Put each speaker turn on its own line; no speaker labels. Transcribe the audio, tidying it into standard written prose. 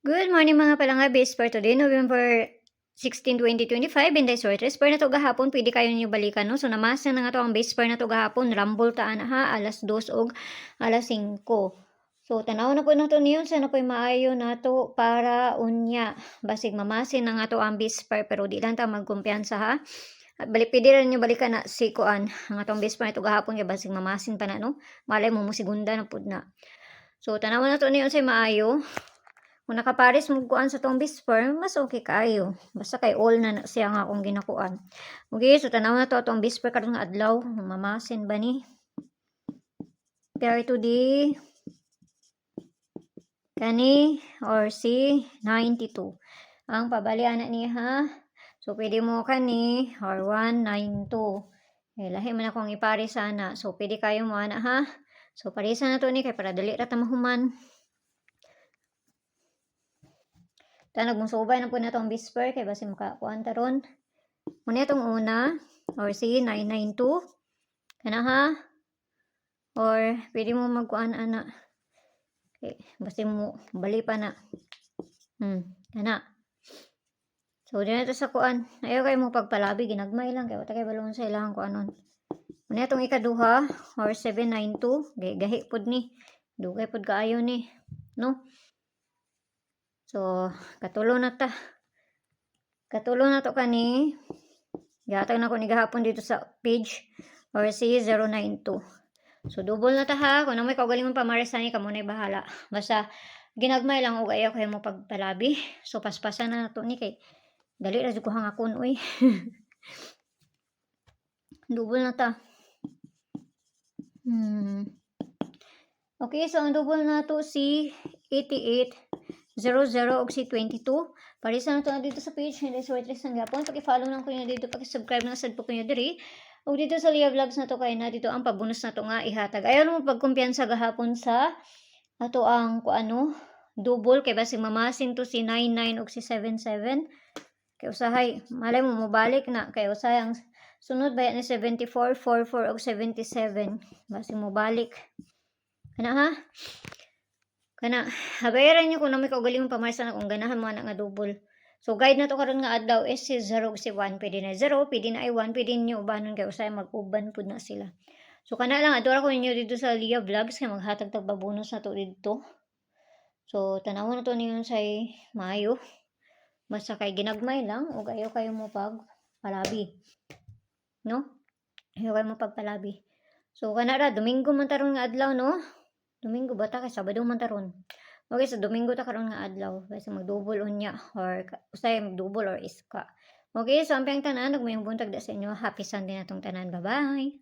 Good morning mga palangga, base for today, November 16, 2025, Binday Sortres. Per na to gahapon, pwede kayo nyo balikan, no? So, namasa na nga to ang base per na to gahapon, rambol taan ha, alas 2 og alas 5. So, tanaw na po na to niyon, sana po maayo na to para unya. Basig mamasin na nga to ang base per, pero di lang ta magkumpiyansa ha. Balik, pwede rin nyo balikan na si Kuan, ang atong base per na to gahapon, kaya basig mamasin pa na, no? Malay mo segunda na po na. So, tanaw na to niyon sa maayo. Kung nakapares mo kuan sa tong bisper, mas okay kayo. Basta kay all na siya nga akong ginakuan. Okay, so tanaw na to atong bisper karon nga adlaw. Mamasin ba ni? Pero ito di kani or si 92. Ang pabalian na niya ha. So pwede mo kani or 192. Eh lahi man akong ipare sana. So pwede kayo mo ana ha. So parisan na to ni kay para dali ra ta mahuman. Tanag mong subay na po na itong bisper kay basi makakuan taron. Muna itong una or si 992 kana ha, or pwede mo magkuan ana okay, basi mo bali pa na kana. So dito na sa kuan, ayaw kayo mo pagpalabi, ginagmay lang kay wala kay balon sa ilahang kuanon. Muna itong ikaduha or 792 gahi pod ni dugay pod kaayo ni, no? So, katulo na ta. Katulo na to kani. Gatag na ko ni gahapon dito sa page or C092. So, double na ta ha. Kung na may kaugalingon pa marisani ka muna bahala. Basta, ginagmay lang og ayaw kayo mo pagpalabi. So, paspasan na to ni kay dali ra jud ko hangakon uy. Double na ta. Okay, so ang double na to si 88. 00 og si 22. Parisa na to na dito sa page hindi Sortres ang gapon. Paki-follow lang ko niyo dito, paki-subscribe na sad po ko niyo diri. Og dito sa Lia Vlogs na to kay na dito ang pabonus na to nga ihatag. Ayaw mo pagkumpiyansa gahapon sa ato ang kuano double kay basi mamasin to si 99 og si 77. Kay usahay malay mo mobalik na kay usahay ang sunod bayat ni 74, 44 og 77. Basi mobalik. Kana ha? Kana, habayaran nyo kung na may kaugaling pamarsa na kung ganahan mo na nga double. So, guide na to karon nga adlaw is si 0 si 1. Pwede na 0, pwede na ay 1, pwede nyo ubanon kayo usay mag-uban po na sila. So, kana lang, adora ko ninyo dito sa Lia Vlogs kaya maghatag bonus na to dito. So, tanawon na to niyon sa Mayo. Basta kay ginagmay lang o ayaw kayo mo pagpalabi. No? Ayaw kayo mo pagpalabi. So, kana ra, Domingo man taron nga adlaw, no? Domingo bata kay Sabado man taron. Okay, sa Domingo ta karon nga adlaw. Kasi mag-double unya or usay mag-double or iska. Okay, so ang tanan nagmayong buntag da sa inyo. Happy Sunday natong tanan. Bye-bye.